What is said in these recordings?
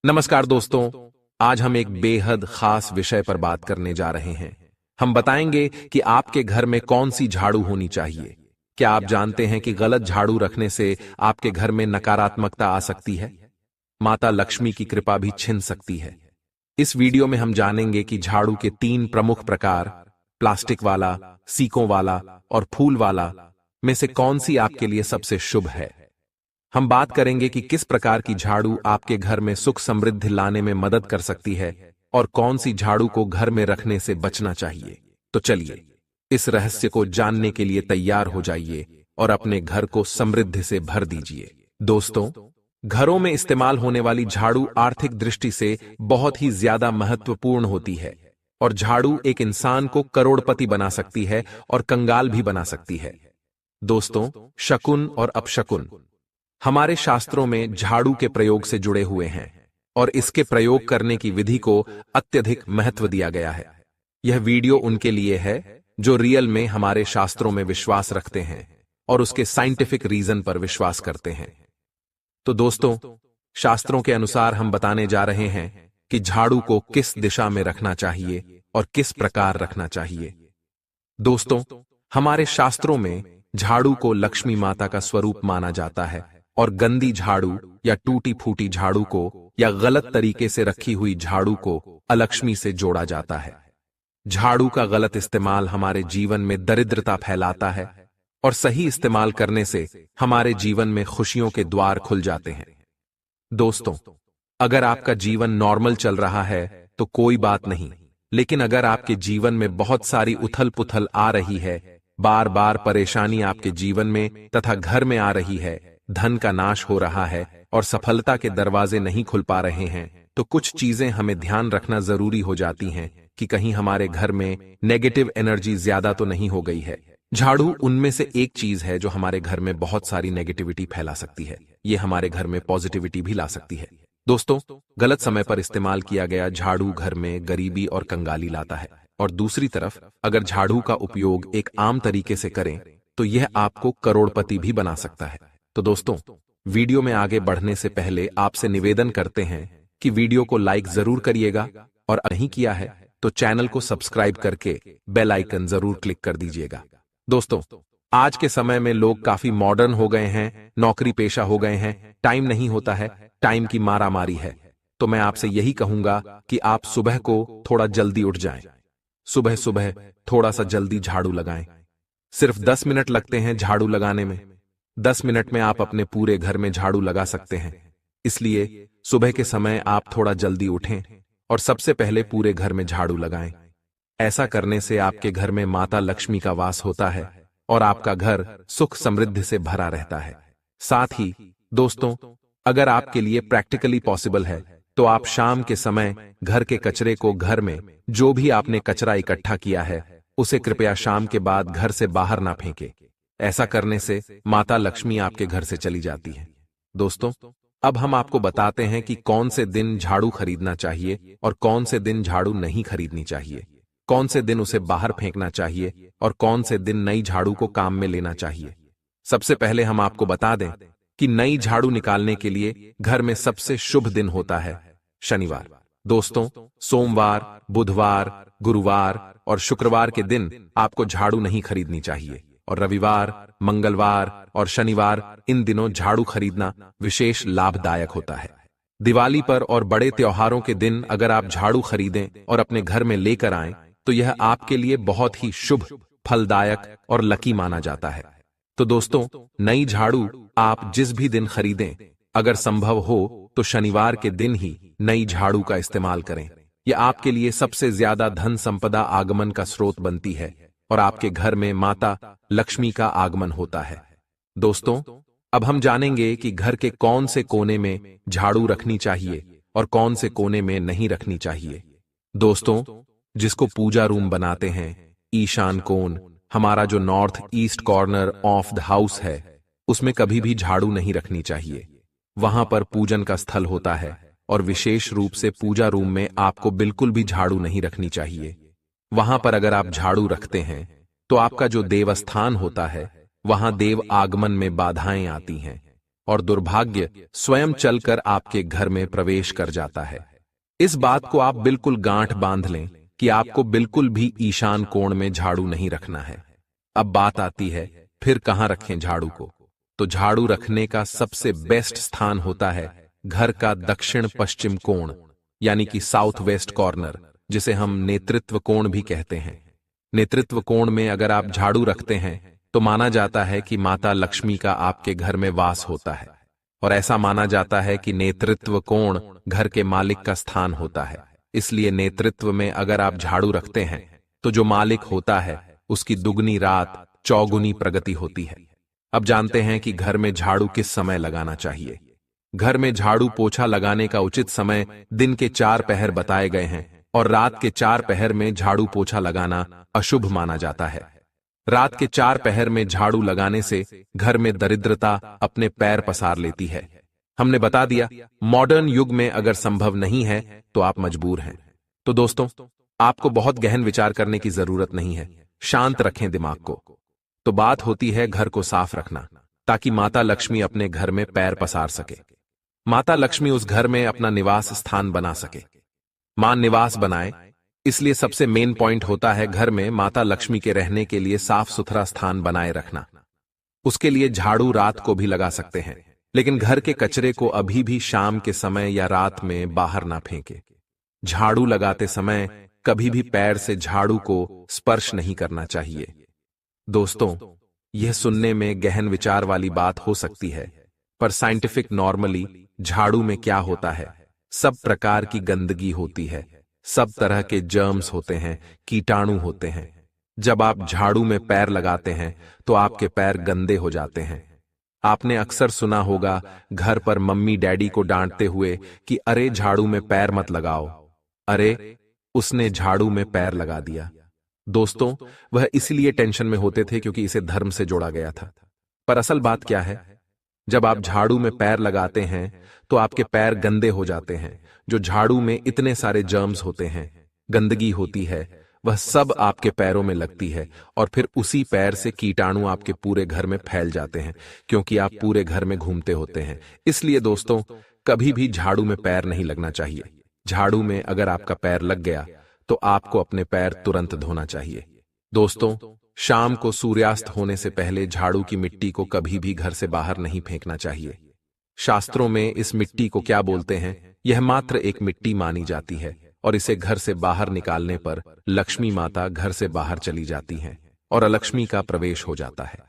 नमस्कार दोस्तों, आज हम एक बेहद खास विषय पर बात करने जा रहे हैं। हम बताएंगे कि आपके घर में कौन सी झाड़ू होनी चाहिए। क्या आप जानते हैं कि गलत झाड़ू रखने से आपके घर में नकारात्मकता आ सकती है, माता लक्ष्मी की कृपा भी छिन सकती है। इस वीडियो में हम जानेंगे कि झाड़ू के 3 प्रमुख प्रकार, प्लास्टिक वाला, सीकों वाला और फूल वाला, में से कौन सी आपके लिए सबसे शुभ है। हम बात करेंगे कि किस प्रकार की झाड़ू आपके घर में सुख समृद्धि लाने में मदद कर सकती है और कौन सी झाड़ू को घर में रखने से बचना चाहिए। तो चलिए, इस रहस्य को जानने के लिए तैयार हो जाइए और अपने घर को समृद्धि से भर दीजिए। दोस्तों, घरों में इस्तेमाल होने वाली झाड़ू आर्थिक दृष्टि से बहुत ही ज्यादा महत्वपूर्ण होती है और झाड़ू एक इंसान को करोड़पति बना सकती है और कंगाल भी बना सकती है। दोस्तों, शकुन और अपशकुन हमारे शास्त्रों में झाड़ू के प्रयोग से जुड़े हुए हैं और इसके प्रयोग करने की विधि को अत्यधिक महत्व दिया गया है। यह वीडियो उनके लिए है जो रियल में हमारे शास्त्रों में विश्वास रखते हैं और उसके साइंटिफिक रीजन पर विश्वास करते हैं। तो दोस्तों, शास्त्रों के अनुसार हम बताने जा रहे हैं कि झाड़ू को किस दिशा में रखना चाहिए और किस प्रकार रखना चाहिए। दोस्तों, हमारे शास्त्रों में झाड़ू को लक्ष्मी माता का स्वरूप माना जाता है और गंदी झाड़ू या टूटी फूटी झाड़ू को या गलत तरीके से रखी हुई झाड़ू को अलक्ष्मी से जोड़ा जाता है। झाड़ू का गलत इस्तेमाल हमारे जीवन में दरिद्रता फैलाता है और सही इस्तेमाल करने से हमारे जीवन में खुशियों के द्वार खुल जाते हैं। दोस्तों, अगर आपका जीवन नॉर्मल चल रहा है तो कोई बात नहीं, लेकिन अगर आपके जीवन में बहुत सारी उथल पुथल आ रही है, बार बार परेशानी आपके जीवन में तथा घर में आ रही है, धन का नाश हो रहा है और सफलता के दरवाजे नहीं खुल पा रहे हैं, तो कुछ चीजें हमें ध्यान रखना जरूरी हो जाती हैं कि कहीं हमारे घर में नेगेटिव एनर्जी ज्यादा तो नहीं हो गई है। झाड़ू उनमें से एक चीज है जो हमारे घर में बहुत सारी नेगेटिविटी फैला सकती है। ये हमारे घर में पॉजिटिविटी भी ला सकती है। दोस्तों, गलत समय पर इस्तेमाल किया गया झाड़ू घर में गरीबी और कंगाली लाता है और दूसरी तरफ अगर झाड़ू का उपयोग एक आम तरीके से करें तो यह आपको करोड़पति भी बना सकता है। तो दोस्तों, वीडियो में आगे बढ़ने से पहले आपसे निवेदन करते हैं कि वीडियो को लाइक जरूर करिएगा और नहीं किया है तो चैनल को सब्सक्राइब करके बेल आइकन जरूर क्लिक कर दीजिएगा। दोस्तों, आज के समय में लोग काफी मॉडर्न हो गए हैं, नौकरी पेशा हो गए हैं, टाइम नहीं होता है, टाइम की मारामारी है। तो मैं आपसे यही कहूंगा कि आप सुबह को थोड़ा जल्दी उठ जाएं। सुबह सुबह थोड़ा सा जल्दी झाड़ू लगाएं। सिर्फ 10 मिनट लगते हैं झाड़ू लगाने में। 10 मिनट में आप अपने पूरे घर में झाड़ू लगा सकते हैं। इसलिए सुबह के समय आप थोड़ा जल्दी उठें और सबसे पहले पूरे घर में झाड़ू लगाएं। ऐसा करने से आपके घर में माता लक्ष्मी का वास होता है और आपका घर सुख समृद्धि से भरा रहता है। साथ ही दोस्तों, अगर आपके लिए प्रैक्टिकली पॉसिबल है तो आप शाम के समय घर के कचरे को, घर में जो भी आपने कचरा इकट्ठा किया है उसे कृपया शाम के बाद घर से बाहर ना फेंके। ऐसा करने से माता लक्ष्मी आपके घर से चली जाती है। दोस्तों, अब हम आपको बताते हैं कि कौन से दिन झाड़ू खरीदना चाहिए और कौन से दिन झाड़ू नहीं खरीदनी चाहिए, कौन से दिन उसे बाहर फेंकना चाहिए और कौन से दिन नई झाड़ू को काम में लेना चाहिए। सबसे पहले हम आपको बता दें कि नई झाड़ू निकालने के लिए घर में सबसे शुभ दिन होता है शनिवार। दोस्तों, सोमवार, बुधवार, गुरुवार और शुक्रवार के दिन आपको झाड़ू नहीं खरीदनी चाहिए और रविवार, मंगलवार और शनिवार, इन दिनों झाड़ू खरीदना विशेष लाभदायक होता है। दिवाली पर और बड़े त्योहारों के दिन अगर आप झाड़ू खरीदें और अपने घर में लेकर आएं तो यह आपके लिए बहुत ही शुभ, फलदायक और लकी माना जाता है। तो दोस्तों, नई झाड़ू आप जिस भी दिन खरीदें, अगर संभव हो तो शनिवार के दिन ही नई झाड़ू का इस्तेमाल करें। यह आपके लिए सबसे ज्यादा धन संपदा आगमन का स्रोत बनती है और आपके घर में माता लक्ष्मी का आगमन होता है। दोस्तों, अब हम जानेंगे कि घर के कौन से कोने में झाड़ू रखनी चाहिए और कौन से कोने में नहीं रखनी चाहिए। दोस्तों, जिसको पूजा रूम बनाते हैं, ईशान कोण, हमारा जो north east corner of the house है, उसमें कभी भी झाड़ू नहीं रखनी चाहिए। वहां पर पूजन का स्थल होता है और विशेष रूप से पूजा रूम में आपको बिल्कुल भी झाड़ू नहीं रखनी चाहिए। वहां पर अगर आप झाड़ू रखते हैं तो आपका जो देवस्थान होता है वहां देव आगमन में बाधाएं आती हैं और दुर्भाग्य स्वयं चलकर आपके घर में प्रवेश कर जाता है। इस बात को आप बिल्कुल गांठ बांध लें कि आपको बिल्कुल भी ईशान कोण में झाड़ू नहीं रखना है। अब बात आती है फिर कहां रखें झाड़ू को। तो झाड़ू रखने का सबसे बेस्ट स्थान होता है घर का दक्षिण पश्चिम कोण, यानी कि साउथ वेस्ट कॉर्नर, जिसे हम नेतृत्व कोण भी कहते हैं। नेतृत्व कोण में अगर आप झाड़ू रखते हैं तो माना जाता है कि माता लक्ष्मी का आपके घर में वास होता है, और ऐसा माना जाता है कि नेतृत्व कोण घर के मालिक का स्थान होता है। इसलिए नेतृत्व में अगर आप झाड़ू रखते हैं तो जो मालिक होता है उसकी दुगनी रात चौगुनी प्रगति होती है। अब जानते हैं कि घर में झाड़ू किस समय लगाना चाहिए। घर में झाड़ू पोछा लगाने का उचित समय दिन के 4 पहर बताए गए हैं, और रात के 4 पहर में झाड़ू पोछा लगाना अशुभ माना जाता है। रात के 4 पहर में झाड़ू लगाने से घर में दरिद्रता अपने पैर पसार लेती है। हमने बता दिया, मॉडर्न युग में अगर संभव नहीं है तो आप मजबूर हैं। तो दोस्तों, आपको बहुत गहन विचार करने की जरूरत नहीं है, शांत रखें दिमाग को। तो बात होती है घर को साफ रखना, ताकि माता लक्ष्मी अपने घर में पैर पसार सके। माता लक्ष्मी उस घर में अपना निवास स्थान बना सके। मां निवास बनाए, इसलिए सबसे मेन पॉइंट होता है घर में माता लक्ष्मी के रहने के लिए साफ सुथरा स्थान बनाए रखना। उसके लिए झाड़ू रात को भी लगा सकते हैं, लेकिन घर के कचरे को अभी भी शाम के समय या रात में बाहर ना फेंके। झाड़ू लगाते समय कभी भी पैर से झाड़ू को स्पर्श नहीं करना चाहिए। दोस्तों, यह सुनने में गहन विचार वाली बात हो सकती है, पर साइंटिफिक नॉर्मली झाड़ू में क्या होता है, सब प्रकार की गंदगी होती है, सब तरह के जर्म्स होते हैं, कीटाणु होते हैं। जब आप झाड़ू में पैर लगाते हैं तो आपके पैर गंदे हो जाते हैं। आपने अक्सर सुना होगा घर पर मम्मी डैडी को डांटते हुए कि अरे झाड़ू में पैर मत लगाओ, अरे उसने झाड़ू में पैर लगा दिया। दोस्तों, वह इसलिए टेंशन में होते थे क्योंकि इसे धर्म से जोड़ा गया था। पर असल बात क्या है, जब आप झाड़ू में पैर लगाते हैं तो आपके पैर गंदे हो जाते हैं। जो झाड़ू में इतने सारे जर्म्स होते हैं, गंदगी होती है, वह सब आपके पैरों में लगती है, और फिर उसी पैर से कीटाणु आपके पूरे घर में फैल जाते हैं, क्योंकि आप पूरे घर में घूमते होते हैं। इसलिए दोस्तों, कभी भी झाड़ू में पैर नहीं लगना चाहिए। झाड़ू में अगर आपका पैर लग गया तो आपको अपने पैर तुरंत धोना चाहिए। दोस्तों, शाम को सूर्यास्त होने से पहले झाड़ू की मिट्टी को कभी भी घर से बाहर नहीं फेंकना चाहिए। शास्त्रों में इस मिट्टी को क्या बोलते हैं, यह मात्र एक मिट्टी मानी जाती है, और इसे घर से बाहर निकालने पर लक्ष्मी माता घर से बाहर चली जाती हैं और अलक्ष्मी का प्रवेश हो जाता है।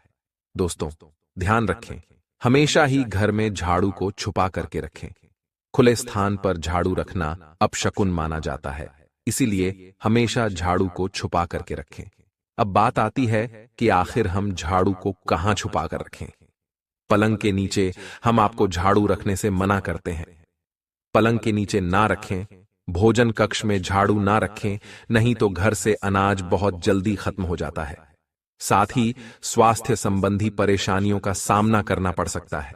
दोस्तों, ध्यान रखें, हमेशा ही घर में झाड़ू को छुपा करके रखें। खुले स्थान पर झाड़ू रखना अपशकुन माना जाता है, इसीलिए हमेशा झाड़ू को छुपा करके रखें। अब बात आती है कि आखिर हम झाड़ू को कहां छुपा कर रखें। पलंग के नीचे हम आपको झाड़ू रखने से मना करते हैं। पलंग के नीचे ना रखें, भोजन कक्ष में झाड़ू ना रखें, नहीं तो घर से अनाज बहुत जल्दी खत्म हो जाता है। साथ ही स्वास्थ्य संबंधी परेशानियों का सामना करना पड़ सकता है।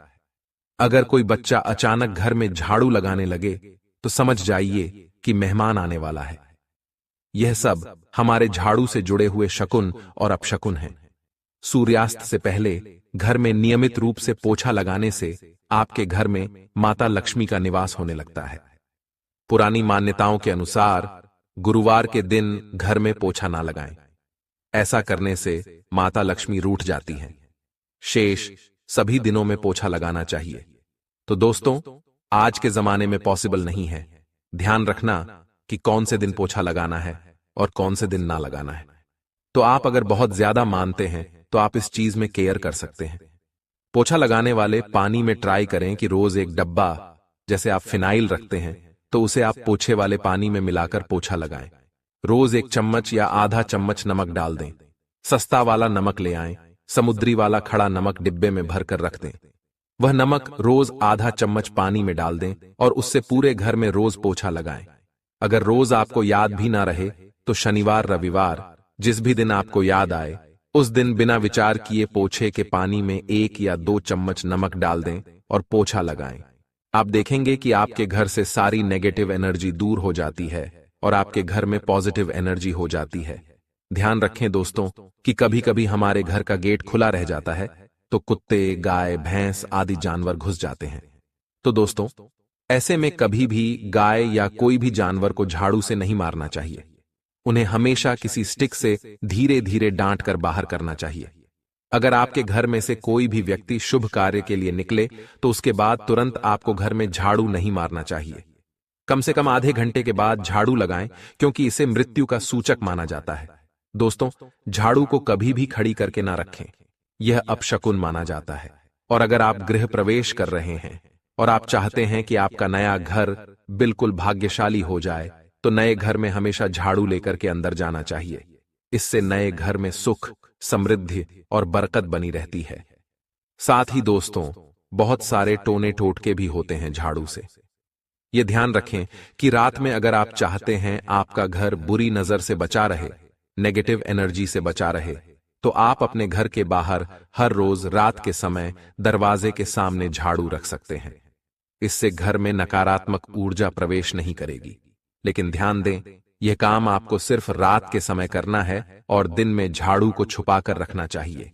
अगर कोई बच्चा अचानक घर में झाड़ू लगाने लगे तो समझ जाइए कि मेहमान आने वाला है। यह सब हमारे झाड़ू से जुड़े हुए शकुन और अपशकुन हैं। सूर्यास्त से पहले घर में नियमित रूप से पोछा लगाने से आपके घर में माता लक्ष्मी का निवास होने लगता है। पुरानी मान्यताओं के अनुसार गुरुवार के दिन घर में पोछा ना लगाएं। ऐसा करने से माता लक्ष्मी रूठ जाती हैं। शेष सभी दिनों में पोछा लगाना चाहिए। तो दोस्तों, आज के जमाने में पॉसिबल नहीं है। ध्यान रखना कि कौन से दिन पोछा लगाना है और कौन से दिन ना लगाना है। तो आप अगर बहुत ज्यादा मानते हैं तो आप इस चीज में केयर कर सकते हैं। पोछा लगाने वाले पानी में ट्राई करें कि रोज एक डब्बा, जैसे आप फिनाइल रखते हैं, तो उसे आप पोछे वाले पानी में मिलाकर पोछा लगाएं। रोज 1 चम्मच या आधा चम्मच नमक डाल दें। सस्ता वाला नमक ले आएं, समुद्री वाला खड़ा नमक डिब्बे में भरकर रख दें। वह नमक रोज आधा चम्मच पानी में डाल दें और उससे पूरे घर में रोज पोछा लगाएं। अगर रोज आपको याद भी ना रहे तो शनिवार रविवार जिस भी दिन आपको याद आए उस दिन बिना विचार किए पोछे के पानी में 1 या 2 चम्मच नमक डाल दें और पोछा लगाएं। आप देखेंगे कि आपके घर से सारी नेगेटिव एनर्जी दूर हो जाती है और आपके घर में पॉजिटिव एनर्जी हो जाती है। ध्यान रखें दोस्तों कि कभी कभी हमारे घर का गेट खुला रह जाता है, तो कुत्ते, गाय, भैंस आदि जानवर घुस जाते हैं। तो दोस्तों, ऐसे में कभी भी गाय या कोई भी जानवर को झाड़ू से नहीं मारना चाहिए। उन्हें हमेशा किसी स्टिक से धीरे धीरे डांट कर बाहर करना चाहिए। अगर आपके घर में से कोई भी व्यक्ति शुभ कार्य के लिए निकले तो उसके बाद तुरंत आपको घर में झाड़ू नहीं मारना चाहिए। कम से कम आधे घंटे के बाद झाड़ू लगाएं, क्योंकि इसे मृत्यु का सूचक माना जाता है। दोस्तों, झाड़ू को कभी भी खड़ी करके ना रखें, यह अपशकुन माना जाता है। और अगर आप गृह प्रवेश कर रहे हैं और आप चाहते हैं कि आपका नया घर बिल्कुल भाग्यशाली हो जाए, तो नए घर में हमेशा झाड़ू लेकर के अंदर जाना चाहिए। इससे नए घर में सुख, समृद्धि और बरकत बनी रहती है। साथ ही दोस्तों, बहुत सारे टोने टोटके भी होते हैं झाड़ू से। यह ध्यान रखें कि रात में अगर आप चाहते हैं आपका घर बुरी नजर से बचा रहे, नेगेटिव एनर्जी से बचा रहे, तो आप अपने घर के बाहर हर रोज रात के समय दरवाजे के सामने झाड़ू रख सकते हैं। इससे घर में नकारात्मक ऊर्जा प्रवेश नहीं करेगी। लेकिन ध्यान दें, यह काम आपको सिर्फ रात के समय करना है और दिन में झाड़ू को छुपाकर रखना चाहिए।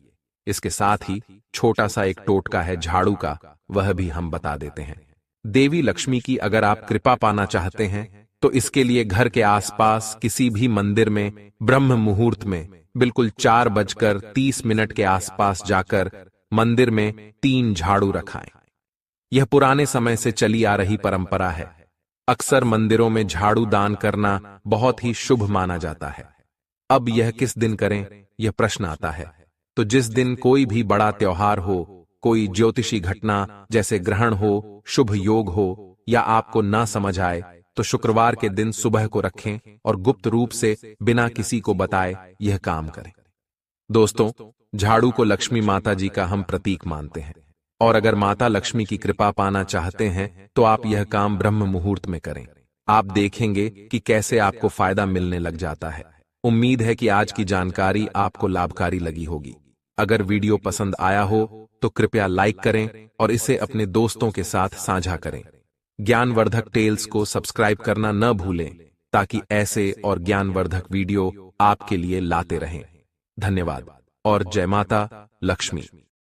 इसके साथ ही छोटा सा एक टोटका है झाड़ू का, वह भी हम बता देते हैं। देवी लक्ष्मी की अगर आप कृपा पाना चाहते हैं तो इसके लिए घर के आसपास किसी भी मंदिर में ब्रह्म मुहूर्त में बिल्कुल 4:30 के आसपास जाकर मंदिर में 3 झाड़ू रखाएं। यह पुराने समय से चली आ रही परंपरा है। अक्सर मंदिरों में झाड़ू दान करना बहुत ही शुभ माना जाता है। अब यह किस दिन करें, यह प्रश्न आता है। तो जिस दिन कोई भी बड़ा त्योहार हो, कोई ज्योतिषी घटना जैसे ग्रहण हो, शुभ योग हो, या आपको ना समझ आए, तो शुक्रवार के दिन सुबह को रखें और गुप्त रूप से बिना किसी को बताए यह काम करें। दोस्तों, झाड़ू को लक्ष्मी माता जी का हम प्रतीक मानते हैं, और अगर माता लक्ष्मी की कृपा पाना चाहते हैं तो आप यह काम ब्रह्म मुहूर्त में करें। आप देखेंगे कि कैसे आपको फायदा मिलने लग जाता है। उम्मीद है कि आज की जानकारी आपको लाभकारी लगी होगी। अगर वीडियो पसंद आया हो तो कृपया लाइक करें और इसे अपने दोस्तों के साथ साझा करें। ज्ञानवर्धक टेल्स को सब्सक्राइब करना न भूलें, ताकि ऐसे और ज्ञानवर्धक वीडियो आपके लिए लाते रहें। धन्यवाद और जय माता लक्ष्मी।